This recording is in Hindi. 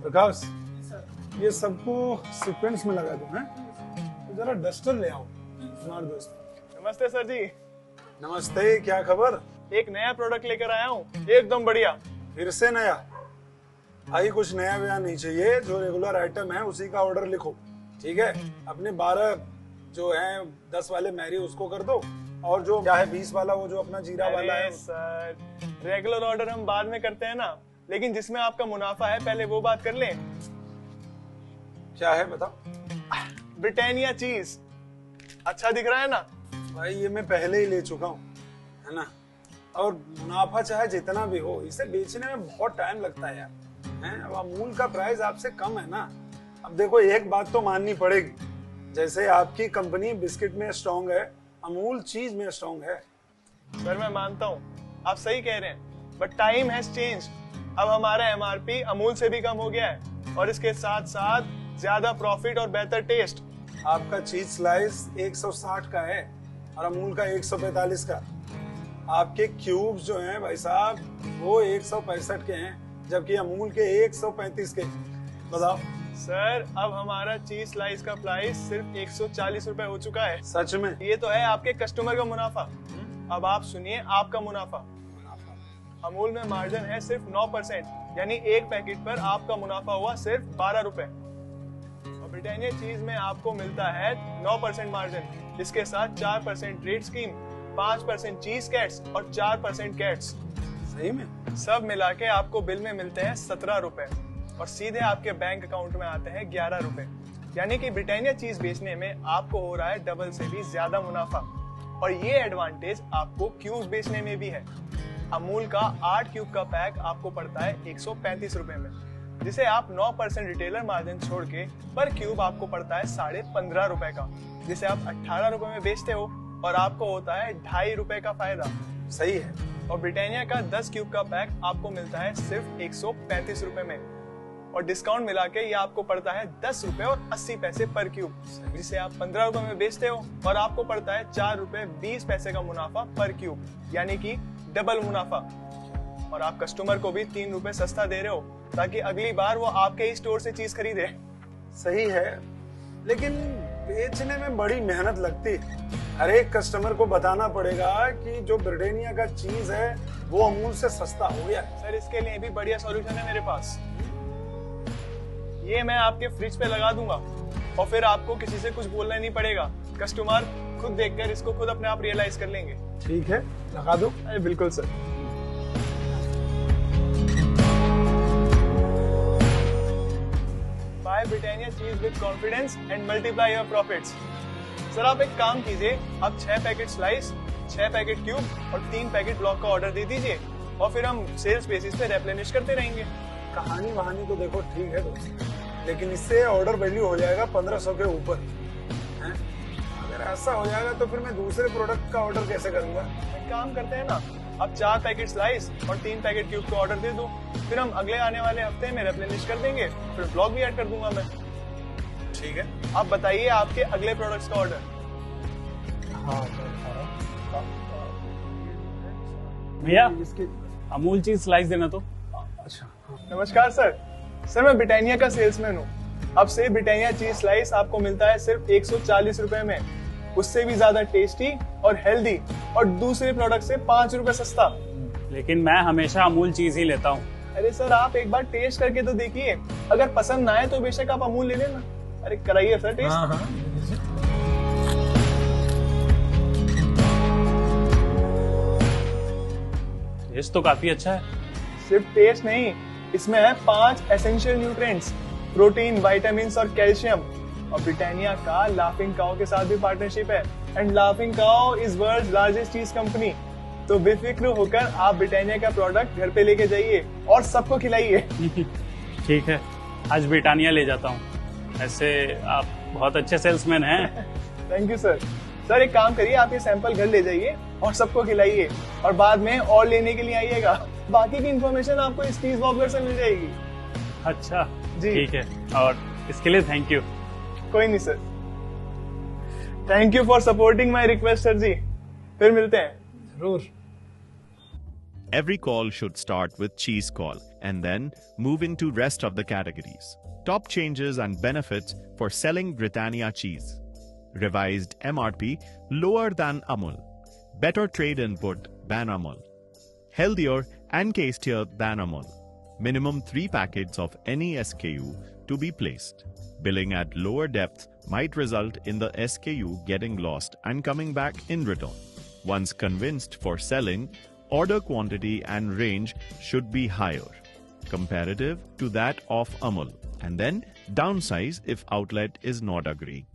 प्रकाश, ये सबको सीक्वेंस में लगा दो, हैं? तो जरा डस्टर ले आओ हमारे दोस्त। नमस्ते सर जी। नमस्ते, क्या खबर? एक नया प्रोडक्ट लेकर आया हूँ, एकदम बढ़िया। फिर से नया? भाई कुछ नया वया नहीं चाहिए, जो रेगुलर आइटम है उसी का ऑर्डर लिखो, ठीक है? अपने 12 जो है 10 वाले मैरी उसको कर दो, और जो क्या है 20 वाला वो जो अपना जीरा वाला है। सर, रेगुलर ऑर्डर हम बाद में करते हैं ना, लेकिन जिसमें आपका मुनाफा है पहले वो बात कर लें। क्या है बताओ? ब्रिटानिया चीज अच्छा दिख रहा है ना? भाई ये मैं पहले ही ले चुका हूँ, है ना? और मुनाफा चाहे जितना भी हो, इसे बेचने में बहुत टाइम लगता है यार, हैं? अब अमूल का प्राइस आपसे कम है ना। अब देखो एक बात तो माननी पड़ेगी, जैसे आपकी कंपनी बिस्किट में स्ट्रॉन्ग है, अमूल चीज में स्ट्रॉन्ग है। सर मैं मानता हूँ, आप सही कह रहे हैं, बट टाइम हैज चेंज। अब हमारा एमआरपी अमूल से भी कम हो गया है, और इसके साथ साथ ज्यादा प्रॉफिट और बेहतर टेस्ट। आपका चीज स्लाइस 160 का है और अमूल का 145 का। आपके क्यूब्स जो हैं भाई साहब वो 165 के हैं, जबकि अमूल के 135 के। बताओ सर, अब हमारा चीज स्लाइस का प्राइस सिर्फ 140 रुपए हो चुका है। सच में? ये तो है आपके कस्टमर का मुनाफा। अब आप सुनिए आपका मुनाफा। अमूल में मार्जिन है सिर्फ 9%, यानी एक पैकेट पर आपका मुनाफा हुआ सिर्फ 12 रुपए। और ब्रिटानिया चीज में आपको मिलता है 9% मार्जिन, इसके साथ 4% ट्रेड स्कीम, 5% चीज कैट्स और 4% कैट्स। सही में? सब मिला के आपको बिल में मिलते हैं 17 रुपए, और सीधे आपके बैंक अकाउंट में आते हैं 11 रुपए। यानी कि ब्रिटानिया चीज बेचने में आपको हो रहा है डबल से भी ज्यादा मुनाफा। और ये एडवांटेज आपको क्यूब्स बेचने में भी है। अमूल का 8 क्यूब का पैक आपको पड़ता है 135 रुपए में, जिसे आप 9% रिटेलर मार्जिन छोड़ के पर क्यूब आपको पड़ता है 15.5 रुपए का, जिसे आप 18 रुपए में बेचते हो, और आपको होता है 2.5 रुपए का फायदा। सही है। और ब्रिटानिया का 10 क्यूब का पैक आपको मिलता है सिर्फ 135 रुपए में, और डिस्काउंट मिला के ये आपको पड़ता है 10 रुपए और 80 पैसे पर क्यूब, जिसे आप 15 रुपए में बेचते हो, और आपको पड़ता है 4 रुपए 20 पैसे का मुनाफा पर क्यूब, यानी कि डबल मुनाफा। और आप कस्टमर को भी 3 रुपए सस्ता दे रहे हो, ताकि अगली बार वो आपके ही स्टोर से चीज खरीदे। सही है, लेकिन बेचने में बड़ी मेहनत लगती है। हर एक कस्टमर को बताना पड़ेगा कि जो ब्रिटानिया का चीज है वो अमूल से सस्ता हो गया है। सर, इसके लिए भी बढ़िया सॉल्यूशन है मेरे पास। ये मैं आपके फ्रिज पे लगा दूंगा, और फिर आपको किसी से कुछ बोलना नहीं पड़ेगा। कस्टमर खुद देखकर इसको खुद अपने आप रियलाइज कर लेंगे। ठीक है, लगा दो। अरे बिल्कुल सर। बाय ब्रिटानिया चीज with confidence and multiply your profits. Sir आप एक काम कीजिए, आप 6 पैकेट स्लाइस, 6 पैकेट क्यूब और 3 पैकेट ब्लॉक का ऑर्डर दे दीजिए, और फिर हम सेल्स बेसिस पे रेप्लेनिश करते रहेंगे। कहानी वहानी तो देखो ठीक है दोस्त, लेकिन इससे ऑर्डर वैल्यू हो जाएगा 1500 के ऊपर, हैं? अगर ऐसा हो जाएगा तो फिर मैं दूसरे प्रोडक्ट का ऑर्डर कैसे करूंगा? एक काम करते हैं ना, अब 4 पैकेट स्लाइस और 3 पैकेट क्यूब का ऑर्डर दे दो, फिर हम अगले आने वाले हफ्ते में रेप्लेनिश कर देंगे, फिर ब्लॉग भी ऐड कर दूंगा मैं। ठीक है, आप बताइए आपके अगले प्रोडक्ट्स का ऑर्डर। भैया अमूल चीज स्लाइस देना तो। अच्छा। नमस्कार सर। सर मैं ब्रिटानिया का सेल्समैन हूँ। अब से ब्रिटानिया चीज स्लाइस आपको मिलता है सिर्फ 140 रुपए में, उससे भी ज्यादा टेस्टी और हेल्दी, और दूसरे प्रोडक्ट से 5 रुपए सस्ता। लेकिन मैं हमेशा अमूल चीज ही लेता हूँ। अरे सर, आप एक बार टेस्ट करके तो देखिए, अगर पसंद ना आए तो बेशक आप अमूल ले लेना। अरे कराइए सर टेस्ट। हाँ। टेस्ट तो काफी अच्छा है। सिर्फ टेस्ट नहीं, इसमें है 5 एसेंशियल न्यूट्रिएंट्स, प्रोटीन, विटामिन और कैल्शियम। और ब्रिटानिया का लाफिंग काउ के साथ भी पार्टनरशिप है, and laughing cow is world largest चीज कंपनी। तो बेफिक्र होकर आप ब्रिटानिया का प्रोडक्ट घर पे लेके जाइए और सबको खिलाइए। ठीक है, आज ब्रिटानिया ले जाता हूँ। ऐसे आप बहुत अच्छे सेल्समैन हैं। Thank you sir. सर एक काम करिए, आप ये सैंपल घर ले जाइए और सबको खिलाइए, और बाद में और लेने के लिए आइएगा। बाकी की इन्फॉर्मेशन आपको इस चीज वॉब्लर से मिल जाएगी। अच्छा जी ठीक है, और इसके लिए थैंक यू। कोई नहीं sir. Thank you for supporting my request sir जी। फिर मिलते हैं। जरूर। Every call should start with cheese call and then move into rest of the categories. Top changes and benefits for selling Britannia cheese. Revised MRP lower than Amul. Better trade input than Amul. Healthier and tastier than Amul. Minimum 3 packets of any SKU to be placed. Billing at lower depth might result in the SKU getting lost and coming back in return. Once convinced for selling, order quantity and range should be higher, comparative to that of Amul, and then downsize if outlet is not agree.